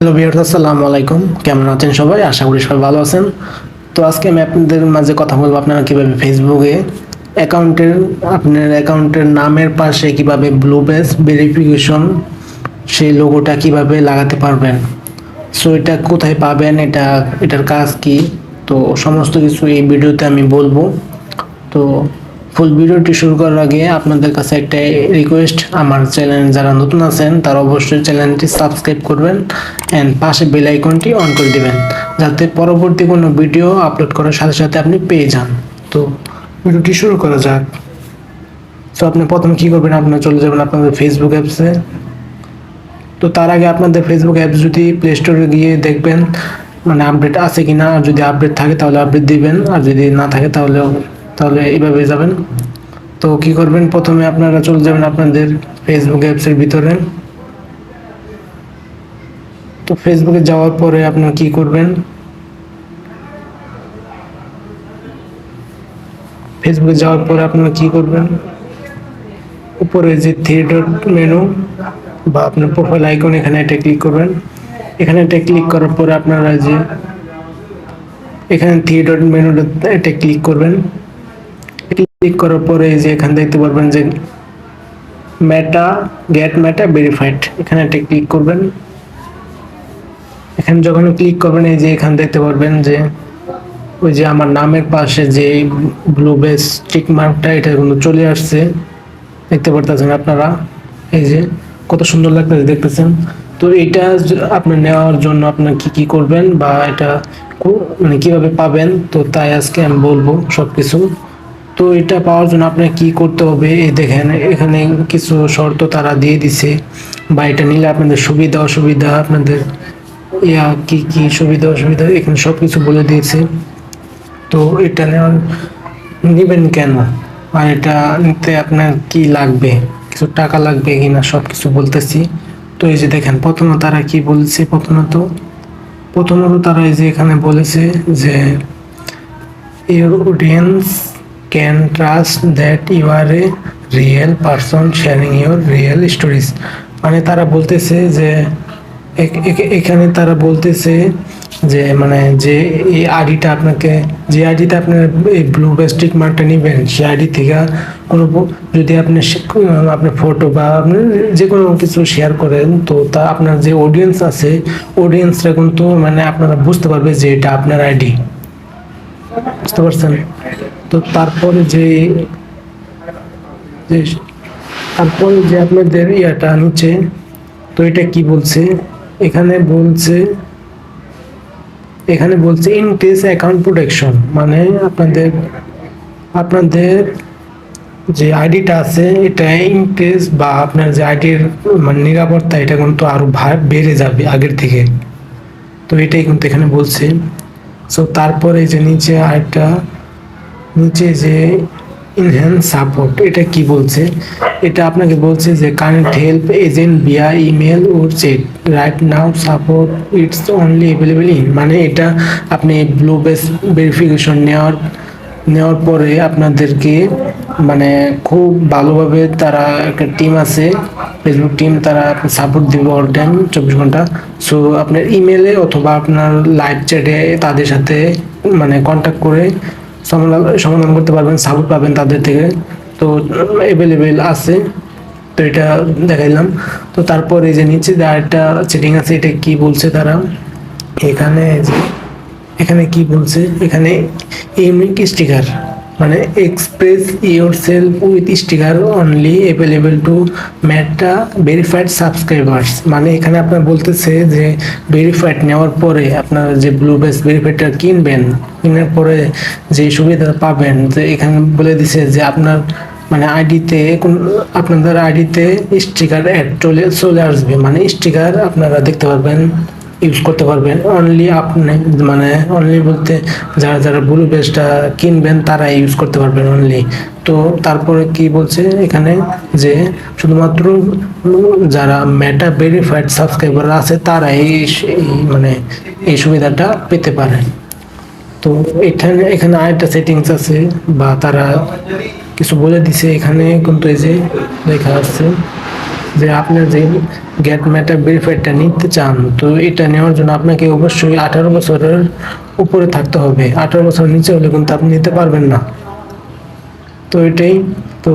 Hello viewers, আসসালামু আলাইকুম। কেমন আছেন সবাই? আশা করি সবাই ভালো আছেন। তো আজকে আমি আপনাদের মাঝে কথা বলবো আপনারা কিভাবে ফেসবুকে অ্যাকাউন্টের আপনার অ্যাকাউন্টের নামের পাশে কিভাবে ব্লু বেস ভেরিফিকেশন সেই লোগোটা কিভাবে লাগাতে পারবেন। সো এটা কোথায় পাবেন, এটার কাজ কি, তো সমস্ত কিছু এই ভিডিওতে আমি বলবো। তো ফুল ভিডিওটি শুরু করার আগে আপনাদের কাছে একটা রিকোয়েস্ট, আমার চ্যানেল যারা নতুন আছেন তারা অবশ্যই চ্যানেলটি সাবস্ক্রাইব করবেন অ্যান্ড পাশে বেল আইকনটি অন করে দিবেন, যাতে পরবর্তী কোনো ভিডিও আপলোড করার সাথে সাথে আপনি পেয়ে যান। তো ভিডিওটি শুরু করা যাক। তো আপনি প্রথম কি করবেন, আপনারা চলে যাবেন আপনাদের ফেসবুক অ্যাপসে। তো তার আগে আপনাদের ফেসবুক অ্যাপস যদি প্লে স্টোরে গিয়ে দেখবেন মানে আপডেট আছে কিনা, আর যদি আপডেট থাকে তাহলে আপডেট দিবেন, আর যদি না থাকে তাহলে এইভাবে যাবেন। তো কি করবেন, প্রথমে আপনারা চলে যাবেন আপনাদের ফেসবুক অ্যাপসের ভিতরে। তো ফেসবুকে যাওয়ার পরে আপনারা কি করবেন, ফেসবুকে যাওয়ার পরে আপনারা কি করবেন, উপরে যে থ্রি ডট মেনু বা আপনার প্রোফাইল আইকন, এখানে এটা ক্লিক করবেন। এখানে এটা ক্লিক করার পরে আপনারা যে এখানে থ্রি ডট মেনুটা এটা ক্লিক করবেন। ক্লিক করার পরে যে এখানে দেখতে পারবেন যে মেটা ভেরিফাইড, এখানে একটা ক্লিক করবেন। এখানে যখন ক্লিক করবেন এই যে এখানে দেখতে পারবেন যে ওই যে আমার নামের পাশে যে ব্লু বেস টিক মার্কটা, এটা কিন্তু চলে আসছে, দেখতে পারতেছেন আপনারা। এই যে কত সুন্দর লাগতেছে, দেখতেছেন। তো এটা আপনি নেওয়ার জন্য আপনার কি কি করবেন বা এটা মানে কিভাবে পাবেন, তো তাই আজকে আমি বলবো সবকিছু। তো এটা পাওয়ার জন্য আপনার কি করতে হবে, এই দেখেন এখানে কিছু শর্ত তারা দিয়ে দিছে, বা এটা নিলে আপনাদের সুবিধা অসুবিধা, আপনাদের কি কি সুবিধা অসুবিধা এখানে সবকিছু বলে দিয়েছে। তো এটা নেবেন কেন, আর এটা নিতে আপনার কি লাগবে, কিছু টাকা লাগবে কিনা, সবকিছু বলতেছি। তো এই যে দেখেন প্রথমত তারা কি বলছে, প্রথমত তারা এই যে এখানে বলেছে যে your audience can trust that you are a real person sharing your real stories। মানে তারা বলতেছে যে এখানে তারা বলতেছে যে মানে যে এই আইডিটা আপনাকে, যে আইডিতে আপনার এই ব্লু বেস্টিক মার্কটা নেবেন, সেই আইডি থেকে কোনো যদি আপনি আপনার ফটো বা আপনি যে কোনো কিছু শেয়ার করেন, তো তা আপনার যে অডিয়েন্স আছে, অডিয়েন্সরা কিন্তু মানে আপনারা বুঝতে পারবে যে এটা আপনার আইডি, বুঝতে পারছেন। তো তারপরে যে যে তারপরে যে আপনাদের ইয়াটা নিচে, তো এটা কি বলছে, এখানে বলছে ইনক্রিজ অ্যাকাউন্ট প্রোটেকশন, মানে আপনাদের যে আইডিটা আছে এটা ইনক্রিজ, বা আপনার যে আইডির মানে নিরাপত্তা এটা কিন্তু আরো বেড়ে যাবে আগের থেকে। তো এটাই কিন্তু এখানে বলছে। সো তারপরে যে নিচে যে ইনহ্যান্স সাপোর্ট, এটা কি বলছে, এটা আপনাকে বলছে যে connect help agent via email or check right now support it's only available in, মানে এটা আপনি ব্লু বেস ভেরিফিকেশন নেওয়ার পরে আপনাদেরকে মানে খুব ভালোভাবে তারা একটা টিম আছে, ফেসবুক টিম, তারা সাপোর্ট দিবে অল টাইম 24 ঘন্টা। সো আপনার ইমেলে অথবা আপনার লাইভ চ্যাটে তাদের সাথে মানে কন্ট্যাক্ট করে সমাধান করতে পারবেন, সাপোর্ট পাবেন তাদের থেকে। তো অ্যাভেলেবেল আছে। তো এটা দেখাইলাম। তো তারপর এই যে নিচে যে আরেকটা সেটিং আছে, এটা কি বলছে তারা, এখানে এখানে কি বলছে, এখানে ইউনিক স্টিকার, মানে express your self with sticker only available to meta verified subscribers, মানে এখানে আপনার বলতেছে যে ভেরিফাইড নেওয়ার পরে আপনার যে ব্লু বেস ভেরিফাইডটা কিনবেন, কেনার পরে যে সুবিধা পাবেন, যে এখানে বলে দিছে যে আপনার মানে আইডিতে আপনাদের আইডিতে স্টিকার অ্যাড চলে আসবে, মানে স্টিকার আপনারা দেখতে পারবেন, ইউজ করতে পারবেন। অনলি আপনি মানে অনলি বলতে যারা যারা ব্লু বেসটা কিনবেন তারা ইউজ করতে পারবেন অনলি। তো তারপরে কি বলছে এখানে যে শুধুমাত্র যারা মেটা ভেরিফাইড সাবস্ক্রাইবার আছে তারা মানে এই সুবিধাটা পেতে পারে। তো এখানে আরেকটা সেটিংস আছে, বা তারা কিছু বলে দিছে এখানে, কিন্তু এই যে লেখা আছে যে আপনি যে গেট মেটা ভেরিফাইডটা নিতে চান, তো এটা নেওয়ার জন্য আপনাকে অবশ্যই 18 বছরের উপরে থাকতে হবে। 18 বছর নিচে হলে কিন্তু আপনি নিতে পারবেন না। তো এটাই, তো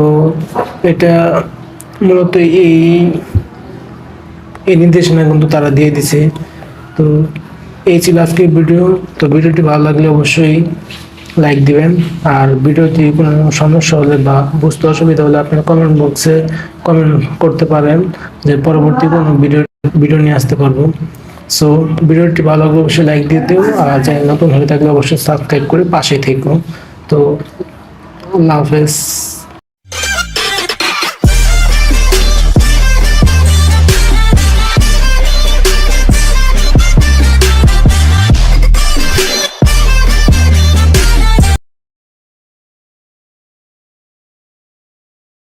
এটা মূলত এই এই নির্দেশনা কিন্তু তারা দিয়ে দিছে। তো এই ছিল আজকের ভিডিও। তো ভিডিওটি ভালো লাগলে অবশ্যই লাইক দিবেন। আর ভিডিওটি কোনো সমস্যা হলে বা বুঝতে অসুবিধা হলে আপনারা কমেন্ট বক্সে কমেন্ট করতে পারেন, যে পরবর্তী কোনো ভিডিও নিয়ে আসতে পারবো। সো ভিডিওটি ভালো লাগলে অবশ্যই লাইক দিয়ে দিও, আর চ্যানেল নতুন হয়ে থাকলে অবশ্যই সাবস্ক্রাইব করে পাশে থেকো। তো আল্লাহ হাফেজ।